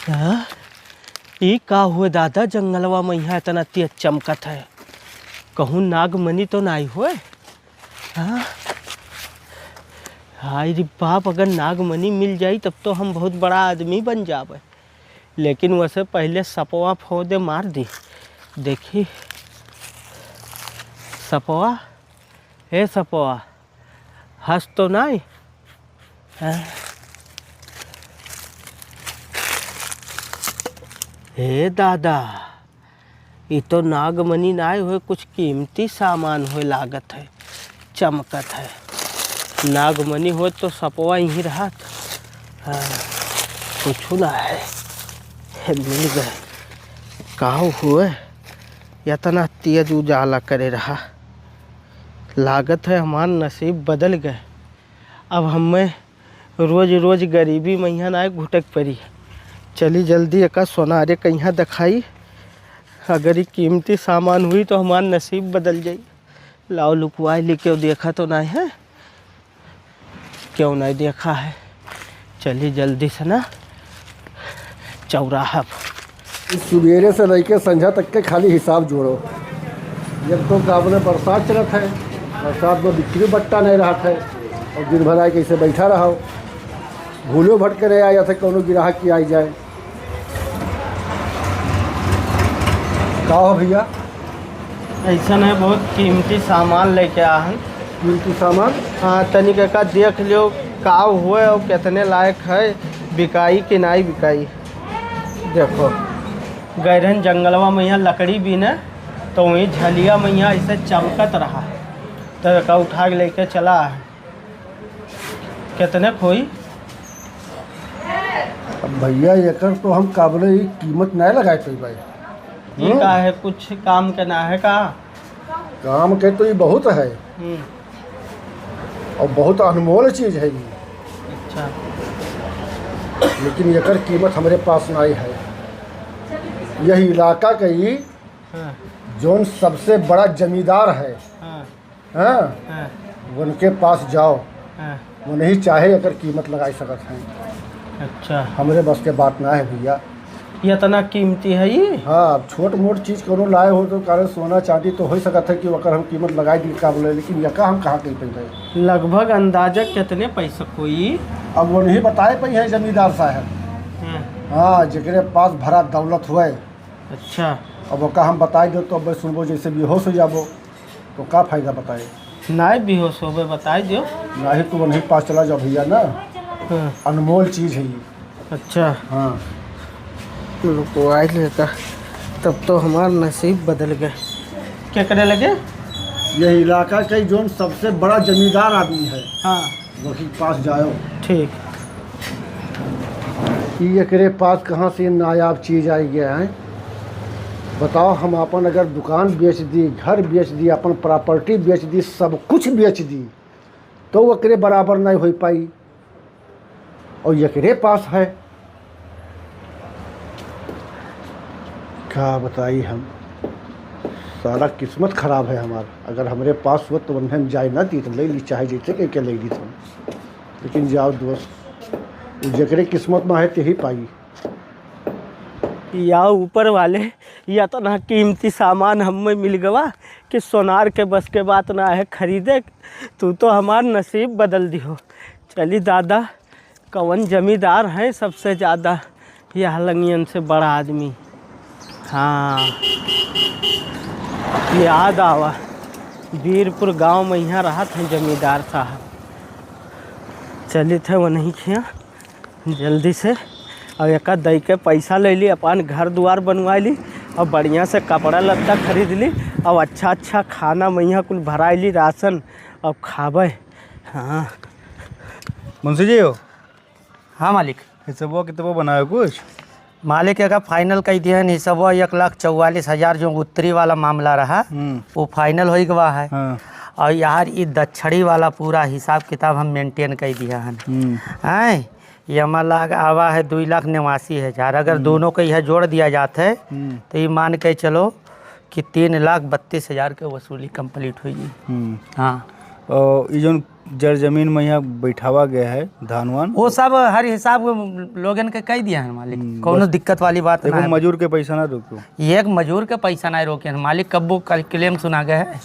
हाँ? ई का हुए दादा जंगलवा में यहाँ इतना तेज चमकत है। कहूँ नागमणि तो नहीं हुए। हाँ हाय रे बाप, अगर नागमणि मिल जाई तब तो हम बहुत बड़ा आदमी बन जावे। लेकिन वैसे पहले सपवा फोदे मार दी। देखी सपवा, हे सपवा, हंस तो नहीं। हाँ? हे दादा, ये तो नागमणि नहीं हुए, कुछ कीमती सामान हुए लागत है, चमकत है। नागमणि हो तो सपवा यहीं रहा। हाँ कुछ ना है, मिल गए। काहू हुए इतना तेज उजाला करे रहा। लागत है हमारा नसीब बदल गए। अब हमें रोज रोज गरीबी में यहाँ ना घुटक पड़ी। चली जल्दी एक सोनारे कहीं दिखाई। अगर ये कीमती सामान हुई तो हमारा नसीब बदल जाई। लाओ लुकवाई लेके देखा तो नहीं है, क्यों नहीं देखा है। चलिए जल्दी से ना चौराहा सुबेरे से लेके संझा तक के खाली हिसाब जोड़ो। जब तो गाँव में बरसात चलत है, बरसात में बिक्री बट्टा नहीं रहा है और दिन भर आए कैसे बैठा रहो। भूलो भटके नहीं आया था कोनो गिराहक की आई जाए। का हो भैया? ऐसा है, बहुत कीमती सामान लेके आ हैं। कीमती सामान? हाँ तनिक का देख लियो का हुए और कितने लायक है, बिकाई कि नहीं बिकाई। देखो गैरन जंगलवा में यहाँ लकड़ी भी न, तो वहीं झलिया में यहाँ ऐसे चमकत रहा। तो का उठा के लेके चला है। कितने खोई? अब भैया एकर तो हम काबले कीमत नहीं लगाए तो भाई। ये का है, कुछ काम के ना है का? काम के तो ये बहुत है और बहुत अनमोल चीज़ है ये। अच्छा। लेकिन एकर कीमत हमारे पास नहीं है। यही इलाका का ही हाँ जोन सबसे बड़ा जमींदार है, हाँ हाँ, हाँ उनके पास जाओ, हाँ। वो नहीं चाहे अगर कीमत लगाई सकत हैं। अच्छा, हमरे बस के बात ना है भैया। ये इतना कीमती है ये? हाँ, अब छोट मोट चीज़ कोनो लाए हो तो कारण सोना चांदी तो हो सकता है कि अगर हम कीमत लगाई दी का बोले, लेकिन यका हम कहाँ कहीं पे। लगभग अंदाजा कितने पैसे कोई? अब वो नहीं बताए पाई है जमींदार साहब। हाँ। हाँ, जगरे पास भरा दौलत हुए। अच्छा। अब वो हम बताए दो तो अब सुनबो जैसे बेहोश हो जाबो तो का फायदा बताए। नहीं बेहोश हो बताई दो। नहीं तो वो नहीं पास चला जाओ भैया ना। हाँ। अनमोल चीज़ है ये। अच्छा हाँ, लुकवाई लेता तब तो हमारा नसीब बदल गए। क्या करने लगे? ये इलाका का जो सबसे बड़ा जमींदार आदमी है, हाँ वही पास जाओ। ठीक। ये एकरे पास कहाँ से नायाब चीज़ आई गया है बताओ। हम अपन अगर दुकान बेच दी, घर बेच दी, अपन प्रॉपर्टी बेच दी, सब कुछ बेच दी तो एकरे बराबर नहीं हो पाई। और एकरे पास है, क्या बताई हम। सारा किस्मत ख़राब है हमारा। अगर हमारे पास हो तो हम जाए ना दी तो ले ली, चाहे जैसे के ले ली हम। लेकिन जाओ दोस्त, जकरे किस्मत में है ते ही पाई। या ऊपर वाले या तो ना कीमती सामान हमें मिल गवा कि सोनार के बस के बात ना है खरीदे। तू तो हमार नसीब बदल दी हो। चली दादा, कौन जमींदार है सबसे ज़्यादा? यह लंगियन से बड़ा आदमी। हाँ याद आवा, वीरपुर गांव में यहाँ रहा थे जमींदार साहब। चली थे वो नहीं खिया जल्दी से और एक दई के पैसा ले ली, अपन घर द्वार बनवा ली और बढ़िया से कपड़ा लत्ता खरीद ली और अच्छा अच्छा खाना मैया कुल भरा ली, राशन और खावे। हाँ मुंशी जी हो? हाँ मालिक। हिसाबो किताबो बनाए कुछ? मालिक का फाइनल कही दिया है सब 1,44,000 जो उत्तरी वाला मामला रहा वो फाइनल हो गवा है। हाँ। और यार ये दक्षिणी वाला पूरा हिसाब किताब हम मेंटेन कर दिया है। ये हमारा लाग आवा है 2,89,000। अगर दोनों का यह जोड़ दिया जाता है तो ये मान के चलो कि 3,32,000 के वसूली कंप्लीट हुई। हाँ और ये जो जड़ जमीन में यहाँ बैठावा गया है धान वान, वो सब हर हिसाब लोगन के कह दिया है मालिक, कोनो दिक्कत वाली बात ना देखो है। मजूर के पैसा ना रोको। एक मजूर के पैसा नहीं रोके हैं मालिक, कब्बो क्लेम सुना गया है।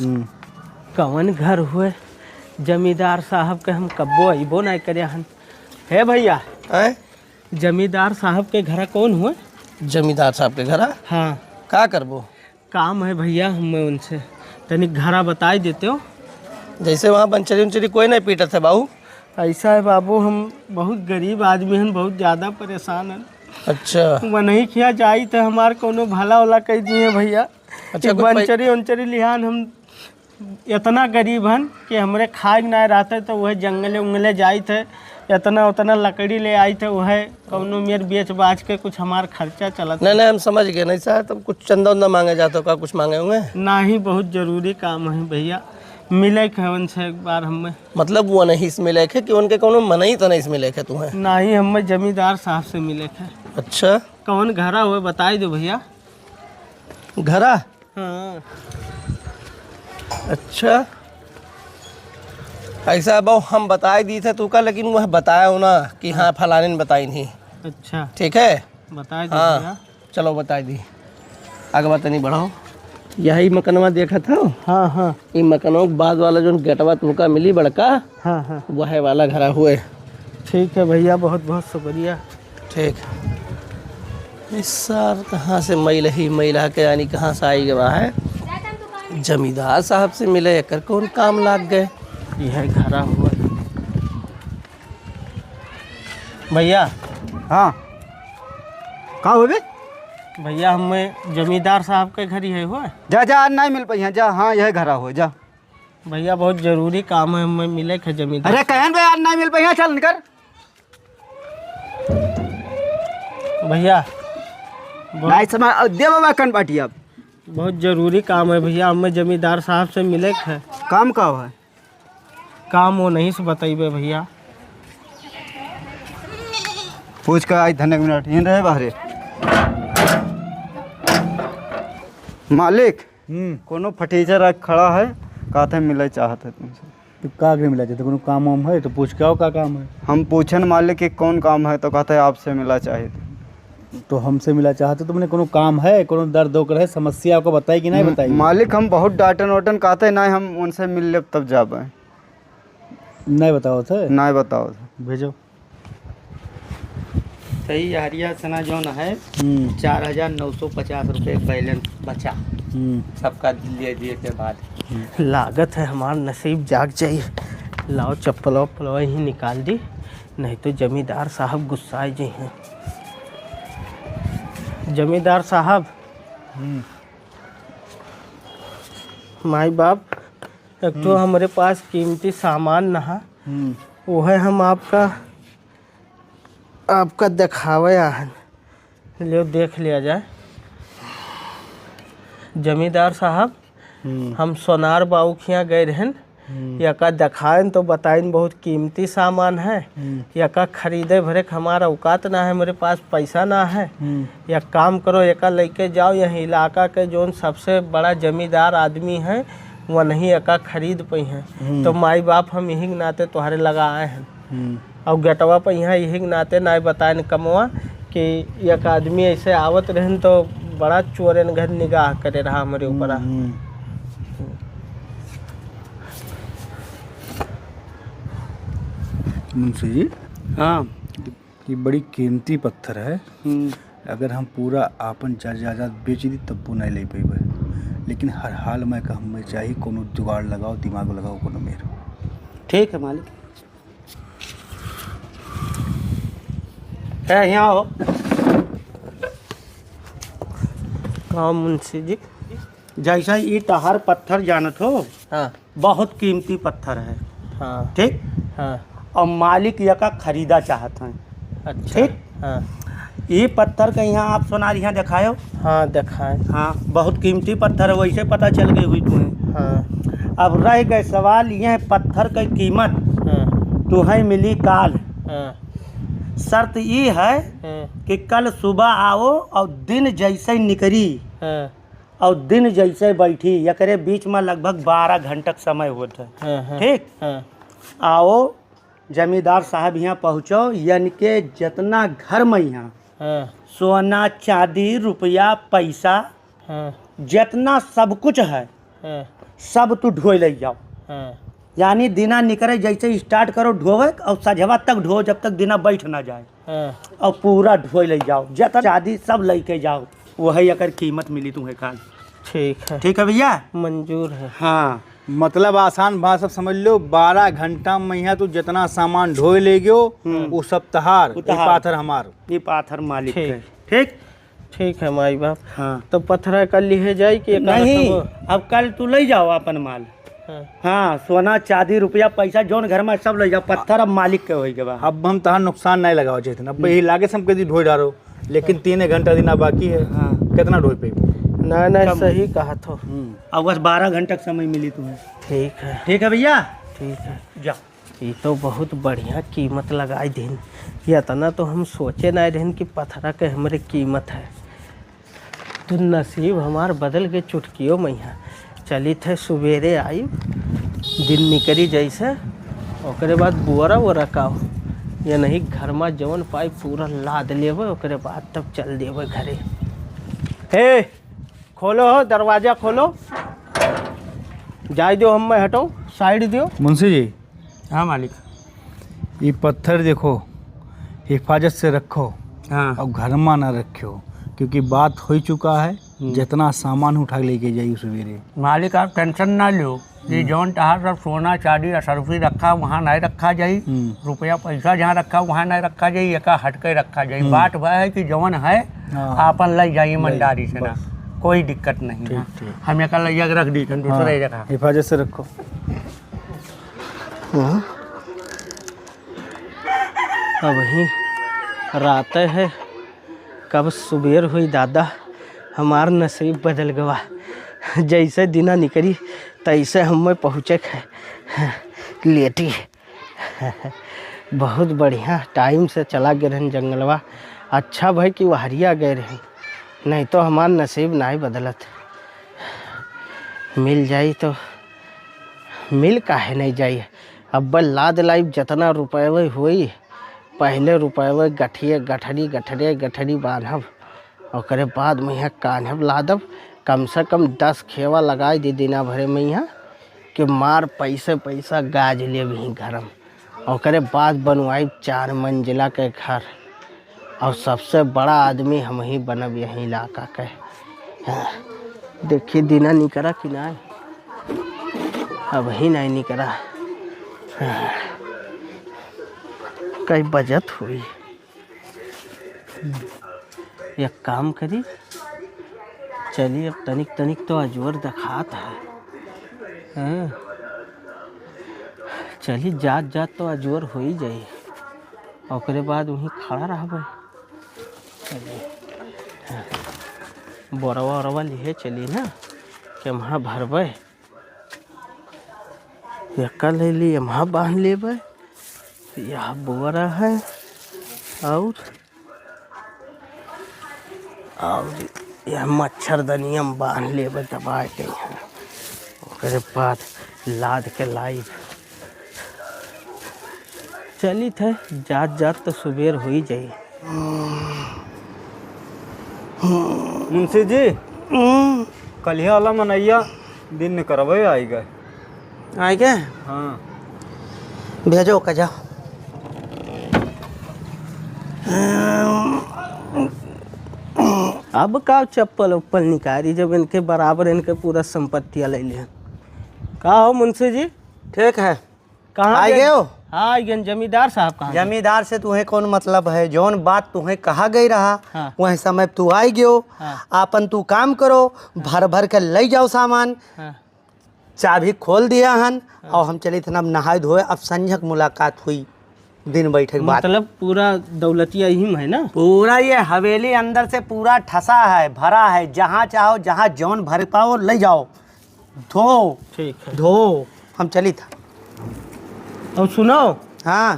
कवन घर हुए जमींदार साहब के हम कब्बो अइबो नहीं करे हन। हे भैया, जमींदार साहब के घर कौन हुए? जमींदार साहब के घर हाँ, का करबो? काम है भैया हमें उनसे, तनिक घरा बताई देते हो। जैसे वहाँ बंचरी उंचरी कोई नहीं पीटत है बाबू। ऐसा है बाबू, हम बहुत गरीब आदमी हैं, बहुत ज़्यादा परेशान हैं। अच्छा, वह नहीं किया जाई तो हमार कोनो भला वाला कह दिए भैया। अच्छा, बंचरी उंचरी लिहान हम इतना गरीब हन कि हमरे खाए ना रहते तो वह जंगले उंगले जाई थे, इतना उतना लकड़ी ले आई थे, वह कौनो मेर बेच बाच के कुछ हमार खर्चा चला। नहीं नहीं हम समझ गए। नहीं सर तब कुछ चंदा उंदा मांगे जाते हो का? कुछ मांगे होंगे? ना ही, बहुत जरूरी काम है भैया, मिले के उनसे एक बार हमें। मतलब वो नहीं इसमें लेखे कि उनके कौन मनई तो नहीं इसमें लेखे तुम्हें? ना ही हमें जमींदार साहब से मिले के। अच्छा, कौन घरा हुए बताई दो भैया। घरा? हाँ, अच्छा, ऐसा बहु हम बताए दी थे तू का, लेकिन वह बताया हो ना कि हाँ फलाने ने बताई नहीं। अच्छा, ठीक है, बताई दो भैया। हाँ चलो बताई दी। आगे बात नहीं बढ़ाओ। यही मकनवा देखा था? हाँ हाँ ये मकनों के बाद वाला जो गेटवा तुमका मिली बड़का, हाँ हाँ, वह वाला घरा हुए। ठीक है भैया, बहुत बहुत शुक्रिया। ठीक। इस साल कहाँ से मैल ही मैला के यानी कहाँ से आई गवा है? जमींदार साहब से मिले, कर कौन काम लाग गए? यह घरा हुआ भैया। हाँ का हो बे? भैया हमें जमींदार साहब के घर ही है हुआ। जा जा आज नहीं मिल पाई जा। हाँ यह घरा हो जा। भैया बहुत जरूरी काम है, हमें मिले के जमींदार। अरे कहन भाई आज नहीं मिल पाई, चल निकल। भैया नहीं समय दे बाबा कन पाटी। अब बहुत जरूरी काम है भैया, हमें जमींदार साहब से मिले के है। काम का है? काम वो नहीं से बताइबे भैया। पूछ कर आज धन्य मिनट इन रहे बाहरे। मालिक कोनो फटीचर आज खड़ा है, कहते मिले चाहते तुमसे। तो का के मिला चाहिए? कोनो काम वाम है तो पूछ के आओ का काम है। हम पूछन मालिक कि कौन काम है तो कहते आपसे मिला चाहिए। तो हमसे मिला चाहते तुमने कोनो काम है, कोनो दर्द होकर है, समस्या आपको बताई कि नहीं बताई? मालिक हम बहुत डांटन वाटन कहते नहीं, हम उनसे मिल ले तब जाबे। नहीं बताओ थे? नहीं बताओ। भेजो। सही यारिया सना जौन है 4,950 रुपये बैलेंस बचा सबका ले दिए के बाद। लागत है हमार नसीब जाग जाइए। लाओ चप्पल वप्पल ही निकाल दी, नहीं तो जमींदार साहब गुस्साए जी हैं। जमींदार साहब, माई बाप, एक तो हमारे पास कीमती सामान नहा, वो है हम आपका दिखावे आहन, ले देख लिया जाए। जमींदार साहब, हम सोनार बाबू के यहाँ गए रहन, यका दिखाएं तो बताइन बहुत कीमती सामान है, यका खरीदे भरे के हमारा औकात ना है, मेरे पास पैसा ना है। या काम करो, यका लेके जाओ, यह इलाका के जो सबसे बड़ा जमींदार आदमी है वह नहीं यका खरीद पाई हैं। तो माई बाप हम यही के नाते तुम्हारे लगा आए हैं, और गेटवा पर यहाँ यही के नाते ना बताए कमवा कि एक आदमी ऐसे आवत रहन तो बड़ा चोरन घर निगाह करे रहा हमारे ऊपर। मुंशी जी, हाँ, ये बड़ी कीमती पत्थर है। अगर हम पूरा आपन जायदाद बेच दी तब वो नहीं ले पेबे, लेकिन हर हाल में का हमें चाहिए कोनो जुगाड़ लगाओ, दिमाग लगाओ कोनो मेरे। ठीक है मालिक। है यहाँ हो। हाँ मुंशी जी। जैसा ये टहर पत्थर जानत हो, हाँ बहुत कीमती पत्थर है। हाँ ठीक, हाँ, और मालिक यका खरीदा चाहत हैं। अच्छा, ठीक, हाँ ये पत्थर का यहाँ आप सोनार यहाँ दिखायो। हाँ दिखाएं। हाँ, बहुत कीमती पत्थर है, वैसे पता चल गई हुई तुम्हें। हाँ अब रह गए सवाल, यह पत्थर की कीमत हाँ तुम्हें मिली काल। हाँ शर्त ये है हाँ कि कल सुबह आओ और दिन जैसे निकली हाँ और दिन जैसे बैठी एकरे बीच में लगभग 12 घंटा समय होता है। हाँ, ठीक, हाँ, आओ जमींदार साहब यहाँ पहुँचो, यानी के जितना घर में यहाँ हाँ, सोना चांदी रुपया पैसा हाँ, जितना सब कुछ है हाँ, सब तू ढो ले जाओ। हाँ, यानी दिना निकले जैसे स्टार्ट करो ढोवे और सझवा तक ढो जब तक दिना बैठ ना जाए, हाँ। और पूरा ढो ले जाओ, जितना चांदी सब लेके जाओ, वही अगर कीमत मिली तुम्हें काल। ठीक है, ठीक है भैया, मंजूर है। हाँ मतलब आसान भाषा समझ लो, 12 घंटा में यहाँ तू जितना सामान ढोए ले गयो वो सब तहार, ये तहार। पाथर हमार। ये पाथर मालिक ठीक। है। ठीक, ठीक है माई बाप। हाँ तो पत्थर कल लिए जाए कि एक नहीं, हाथ अब कल तू ले जाओ अपन माल। हाँ। हाँ, सोना चांदी रुपया पैसा जोन घर में सब ले जाओ, पत्थर अब मालिक के होई के बाद। अब हम तहार नुकसान नहीं लगाओ चाहते, अब यही लागे से हम कभी ढोए डारो, लेकिन 3 घंटा दिन बाकी है। हाँ। कितना ढोए पे? ना ना सही कहा तो। अब बस 12 घंटा समय मिली तुम्हें। ठीक है, ठीक है भैया, ठीक है। जाओ। ये तो बहुत बढ़िया कीमत लगाई दिन। ये इतना तो हम सोचे ना दिन कि पत्थरा के हमारे कीमत है। तो नसीब हमार बदल के चुटकियों में यहाँ चली थे। सवेरे आई दिन निकली जैसे, ओकरे बाद बोरा वो रखाओ या नहीं घर में जवन पाई पूरा लाद लेवे, ओकरे बाद तब चल देवे घरे। हे खोलो हो दरवाजा, खोलो जाए दो, हम मैं हटो, साइड दियो। मुंशी जी, हाँ मालिक। ये पत्थर देखो, हिफाजत से रखो हाँ और घर में ना रखो, क्योंकि बात हो चुका है। जितना सामान उठा लेके जाइए सवेरे। मालिक आप टेंशन ना लो, ये जौन तहार सब सोना चांदी असरफी रखा वहाँ नहीं रखा जाई, रुपया पैसा जहाँ रखा वहाँ नहीं रखा जाई, एक हट के रखा जाई। बात वह है कि जौन है आपन ले जाइए ईमानदारी से, ना कोई दिक्कत नहीं है। हम एक ले जाकर रख दी दूसरे जगह। हिफाजत से रखो। अब ही रात है, कब सुबेर हुई दादा, हमार नसीब बदल गवा। जैसे दिना निकली तैसे हम पहुँचे लेटी। बहुत बढ़िया टाइम से चला गए रहन जंगलवा। अच्छा भाई कि वहरिया गए रहन, नहीं तो हमार नसीब नहीं बदलत। मिल जाई तो मिल काहे नहीं जाई। अब लाद लाइब जितना रुपये हुई, पहले रुपये गठिए गठरी गठरे गठरी बांधब, और बाद में यहाँ कान्हब लादब। कम से कम 10 खेवा लगाई दी दिना भरे में यहाँ कि मार पैसे पैसा गाज ले भी घरम। और बाद बनवाई 4 मंजिला के घर, और सबसे बड़ा आदमी हम ही बनब यही इलाका के। हाँ, देखिए दिना निकला कि नहीं, अब ही नहीं निकला। हाँ, कई बचत हुई। एक काम करी, चलिए अब तनिक तनिक तो अजवर दिखात है। हाँ, चलिए जात जात तो अजवर हो ही जाए, और बाद वहीं खड़ा रह। चलिए बोरवा वरवा लिए चली ना कि वहाँ भरबे, एक ले लिए वहाँ बांध लेबे। यह बोरा है, और यह मच्छरदनिया में बांध लेबे दबा के यहाँ। ओकरे बाद लाद के लाइब। चली थे जात जात तो सुबेर हो ही जाई। मुंशी जी, कल वाला मनैया दिन में करवे आई गए। आए गए? हाँ, भेजो का जाओ। अब का चप्पल उप्पल निकाली, जब इनके बराबर इनके पूरा संपत्तियाँ ले लिया। का हो मुंशी जी? ठीक है। कहाँ आ गए हो? हाँ आ गए। जमींदार साहब कहाँ गए? जमींदार से तुम्हें कौन मतलब है? जौन बात तुम्हें कहा गई रहा हाँ। वही समय तू आई गयो। हाँ। आपन तू काम करो, भर भर के ले जाओ सामान। हाँ। चाबी खोल दिया हन, और हम चले थे अब नहाए धोए। अब संझक मुलाकात हुई दिन बैठे के बाद। मतलब पूरा दौलतिया यही में है ना? पूरा ये हवेली अंदर से पूरा ठसा है, भरा है। जहाँ चाहो जहाँ जौन भर पाओ ले जाओ, धो ठीक है। धो। हम चली था। अब सुनो, हाँ,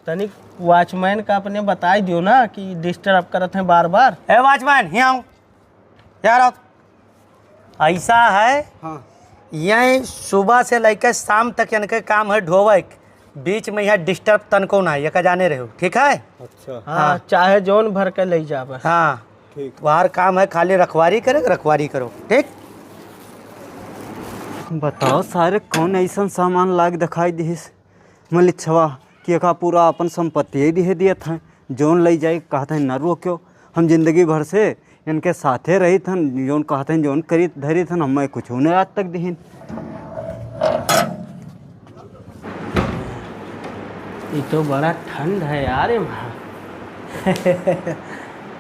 तनिक वॉचमैन का अपने बताई दियो ना कि डिस्टर्ब करत हैं बार बार। ए वॉचमैन, यहाँ आओ यार। आओ ऐसा है हाँ यही सुबह से लेकर शाम तक इनके काम है ढोवे के। बीच में यहाँ डिस्टर्ब तनको ना ये का जाने रहो, ठीक है? अच्छा हाँ चाहे जौन भर के ले जावे। हाँ ठीक। बाहर काम है, खाली रखवारी करे, रखवारी करो, ठीक? बताओ सारे कौन ऐसा सामान लाग दिखाई दिस मलिच्छवा कि एका पूरा अपन संपत्ति दिए दिए था जोन ले जाए कहते हैं न रोक्यो। हम जिंदगी भर से इनके साथे रही थन, जोन कहते हैं जोन करी धरी थन, हमें कुछ नहीं आज तक दिहिन। ये तो बड़ा ठंड है यार वहाँ।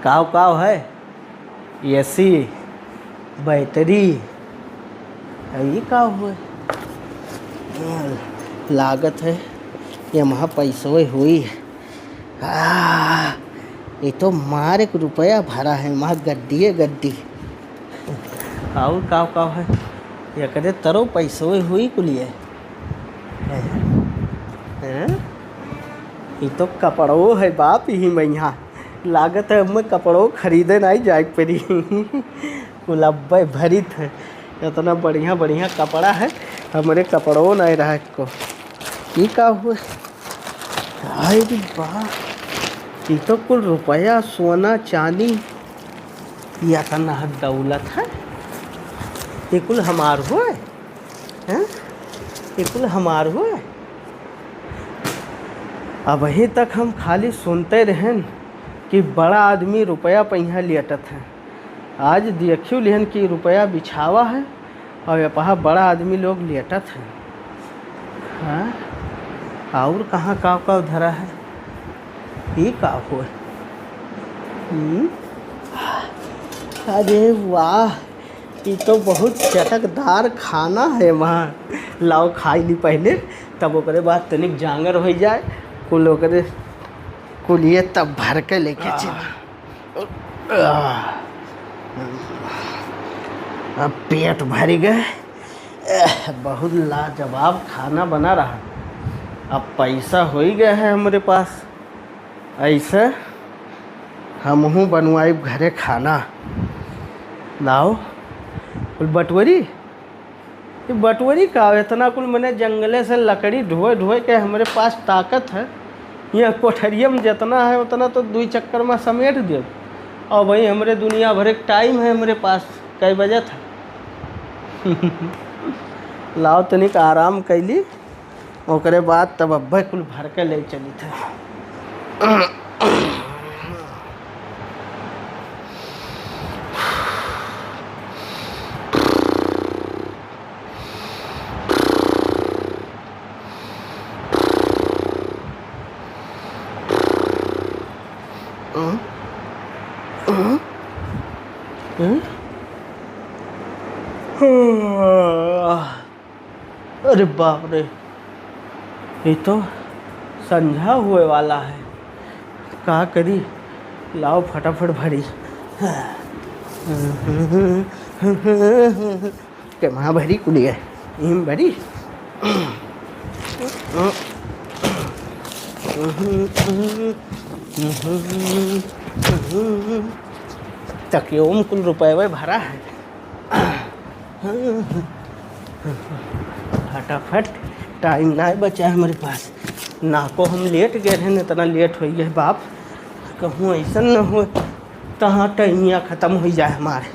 काव काव है, एसी, बैटरी, ये काव हुए लागत है ये वहाँ पैसों हुई। ये तो मार एक रुपया भरा है वहाँ गड्डी गड्डी। और काव काव है ये कदे तरो पैसों हुई कुलिए। ये तो कपड़ो है बाप ही में यहाँ लागत है। मैं कपड़ों खरीदे नहीं जाए पड़ी। कुलब्बे भरित है, इतना बढ़िया बढ़िया कपड़ा है, हमारे कपड़ों नहीं रहा को। ये का हुआ अरे वाह, ये तो कुल रुपया सोना चांदी या तना दौलत है। ये कुल हमार हुए हैं, ये कुल हमार हुए। अब अभी तक हम खाली सुनते रहें कि बड़ा आदमी रुपया पैसा लेटत है। आज देखियो लेहन कि रुपया बिछावा है और यहाँ बड़ा आदमी लोग लेटत है। हाँ और कहाँ का धरा है, ये का हुआ। अरे वाह, ये तो बहुत चटकदार खाना है। वहाँ लाओ खाई ली पहले, तब ओकरे बाद तनिक जांगर हो जाए कुल ओकरे कुलिए तब भर के लेके चल। अब पेट भर गए, बहुत लाजवाब खाना बना रहा। अब पैसा हो ही गया है हमारे पास, ऐसे हमहूँ बनवाई घरे खाना। लाओ कुल बटवरी, ये बटवरी का इतना कुल मैंने जंगले से लकड़ी ढोए ढोए के हमारे पास ताकत है। यह कोठरिया में जितना है उतना तो 2 चक्कर में समेट दे। और वही हमारे दुनिया भर एक टाइम है हमारे पास, कई बजे था। लाओ तनिक आराम कैली, ओकरे बाद तब अब्बे कुल भर के ले चली थे। अरे बाप रे, ये तो संझा हुए वाला है, का करी। लाओ फटाफट भरी के वहाँ भरी कुलिए इम भरी। तकियों कुल रुपये भरा है। फटाफट, टाइम ना बचा है हमारे पास। ना को हम लेट गए हैं, इतना लेट हो गया बाप। कहूँ ऐसा न हो तहाँ टाइमिया ख़त्म हो जाए हमारे।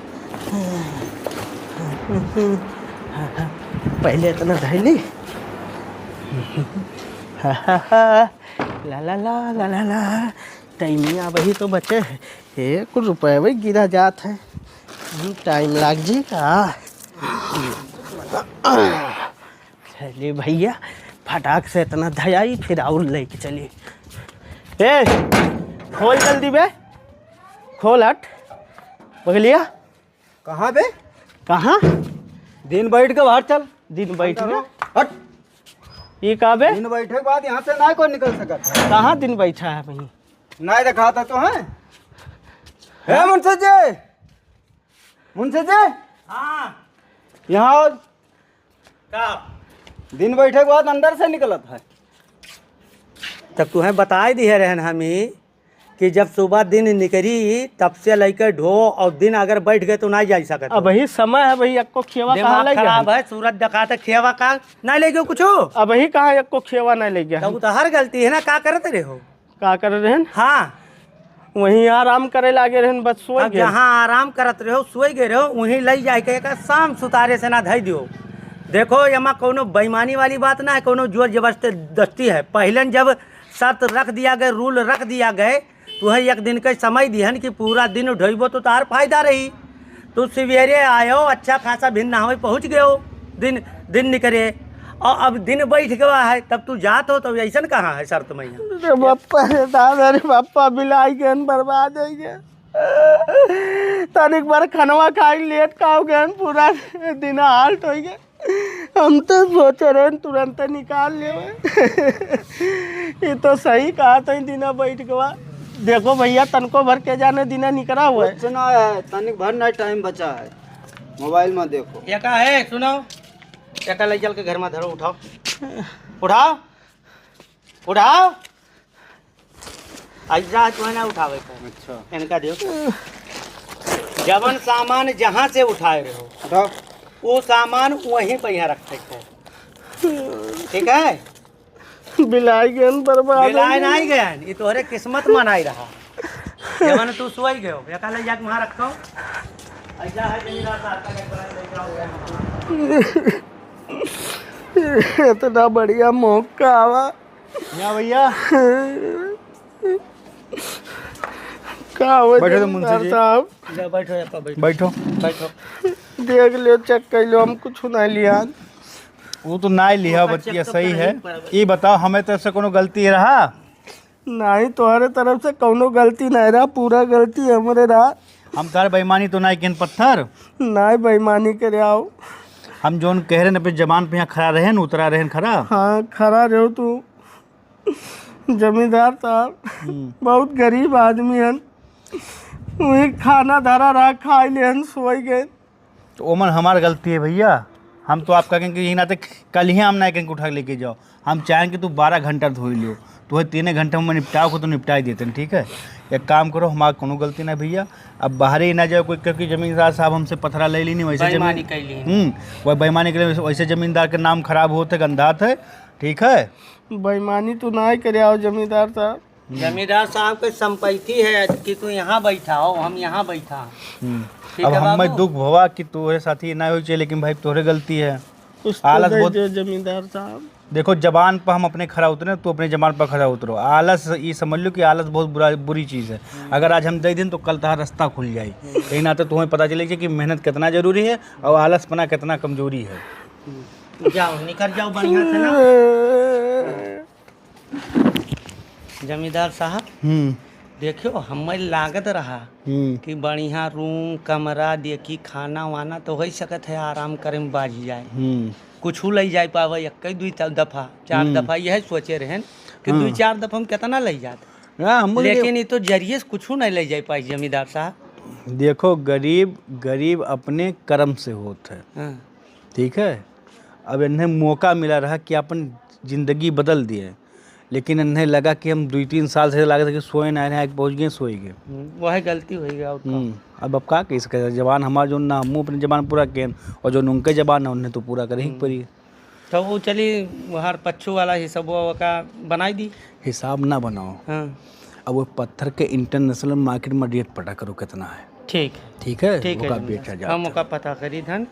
पहले इतना धैली ला ला ला ला ला ला, टाइमिया वही तो बचे है। 1 रुपये वही गिरा जात है, टाइम लग जाएगा। चलिए भैया फटाक से इतना धयाई, फिर और लेके चलिए। ए खोल जल्दी बे, खोल हट बगलिया। कहाँ बे? कहाँ दिन बैठ के बाहर चल। दिन बैठना हट। ये कहा बे? दिन बैठे के बाद यहाँ से ना कोई निकल सकता। कहाँ दिन बैठा है भाई? नहीं रखा था तो है। हे मुंशी जी, मुंशी जी हाँ यहाँ का दिन बैठे के बाद अंदर से निकलत है। तब तुम्हें बता ही दिए रहन हमी कि जब सुबह दिन निकली तब से लेकर ढो और दिन अगर बैठ गए तो नहीं जा सकते। अब ही समय है भाई, एको खेवा कहाँ दिमाग ले गया? खराब है, सूरज दिखाते खेवा का नहीं ले गयो कुछ। अब ही कहाँ एको खेवा नहीं ले गया? तब तो हर गलती है ना, का करते रहे हो? का कर रहे हैं? हाँ, वहीं आराम करे लागे रहन, बस सोए अब गए। जहाँ आराम करत रहो सोई गए रहो वहीं ले जाए के का शाम सुतारे से ना धई दियो। देखो यमा कोनो बेईमानी वाली बात ना है, कोनो जोर जबरदस्ती है। पहले जब शर्त रख दिया गए, रूल रख दिया गए, तो है एक दिन का समय दिहन कि पूरा दिन ढोइबो तो तार फायदा रही। तो सवेरे आयो अच्छा खासा भिन्न नहावे पहुँच गए हो, दिन निकले और अब दिन बैठ गया है, तब तू जात हो तो ऐसा कहाँ है शर्त मैया? रे बाप्पा रे दादा रे बाप्पा, बिलाई के बर्बाद हो गया। तनिक बार खनवा खाई लेट का हो गया, पूरा दिन हाल्ट हो गया। हम तो सोच रहे हैं तुरंत निकाल ले। ये तो सही कहा था, दिना बैठ गया। देखो भैया तनको भर के जाने दिना निकला हुआ है। सुना है तनिक भर ना टाइम बचा है, मोबाइल में देखो। क्या कहा है सुनो, क्या ले चल के घर में धरो, उठाओ उठाओ उठाओ। ऐसा तो ना उठावे का। अच्छा इनका देखो, जवन सामान जहाँ से उठाए रहे हो उठाओ, वो सामान वहीं पे यहाँ रखे थे, ठीक है? बिलाई के बर्बाद। मिलाए नहीं गया, ये तोहरे किस्मत मनाई रहा। जवन तू सोई गयो, क्या ले जाके वहाँ रखो। ऐसा है जमींदार साहब का इतना बढ़िया मौका आवा। यहाँ भैया का हो बैठो तो मुंशी जी। साहब, जा बैठो या बैठो बैठो। बैठो। देख लो चेक कर लो, हम कुछ नहीं लिया। वो तो ना ही लिया बच्चिया, सही है। ये बताओ हमें तो ऐसा कोनो गलती रहा? नहीं, तुम्हारे तरफ से कौनो गलती नहीं रहा, पूरा गलती हमारे रहा। हम तार बेईमानी तो ना किन पत्थर, नहीं बेईमानी करे आओ। हम जोन कह रहे न पे जबान पे यहाँ खड़ा रहे न, उतरा रहे न खड़ा। हाँ खड़ा रहो तू। जमींदार साहब बहुत गरीब आदमी हन, वही खाना धरा रहा, खा लेन सोई गए। तो ओमन हमार गलती है भैया। हम तो आपका कहेंगे यही ना तक कल ही हम ना कहेंगे उठा के लेके जाओ। हम चाहें कि तू 12 घंटा धोई लो, तो वही 3 घंटे में निपटाओ को तो निपटा ही देते हैं, ठीक है? एक काम करो, हमारा कोनो गलती ना भैया, अब बाहर ही ना जाओ कोई, क्योंकि जमींदार साहब हमसे पथरा ले ली नहीं, वैसे बेईमानी कैली। वही बेईमानी के लिए वैसे जमींदार के नाम खराब होते गंधात है, ठीक है? बेईमानी तो नहीं करे आओ जमींदार साहब। जमींदार साहब के संपत्ति है कि तू यहाँ बैठा हो, हम यहाँ बैठा। ठीक अब है हमें बाबू? दुख भवा कि तोहरे साथी ना हो चाहिए, लेकिन भाई तोहरे गलती है। कुछ आलस तो बहुत- दे दो जमींदार साहब। देखो जबान पर हम अपने खड़ा उतरे, तो अपने जबान पर खड़ा उतरो। आलस ये समझ लो कि आलस बहुत बुरी चीज़ है। अगर आज हम दे दिन तो कल तहार रास्ता खुल जाए। यही नाते तुम्हें पता चले कि मेहनत कितना जरूरी है और आलसपना कितना कमजोरी है। जाओ निकल जाओ बढ़िया से ना। जमींदार साहब देखियो, हमें लागत रहा कि बढ़िया रूम कमरा देखी, खाना वाना तो हो सकत है, आराम करे में बाझ जाए, कुछ ले जाए पावे। एक दू दफा 4 दफा यह सोचे रहे कि 2-4 दफा हम कितना ले जाते, लेकिन ये तो जरिए से कुछ नहीं ले जाए पाई जमींदार साहब। देखो गरीब अपने कर्म से होता है, हाँ। ठीक है? अब इन्हें मौका मिला रहा कि अपन ज़िंदगी बदल दिए, लेकिन इन्हें लगा कि हम 2-3 साल से लगा था कि सोए ना रहे, पहुँच गए सोए गए। वह गलती हो गया। अब का कह सकते, जबान हमारा जो ना हम अपनी जबान पूरा किए, और जो उनके जबान है उन्हें तो पूरा कर ही पड़ी। तो वो चली वहाँ पच्छू वाला हिसाब का बनाई दी। हिसाब ना बनाओ। हाँ अब वो पत्थर के इंटरनेशनल मार्केट में रेट पता करो कितना है, ठीक ठीक है? ठीक वो है बेचा हम जाता मौका पता करी धन।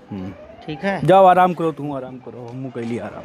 ठीक है, जाओ आराम करो, तुम आराम करो, हम कैली आराम।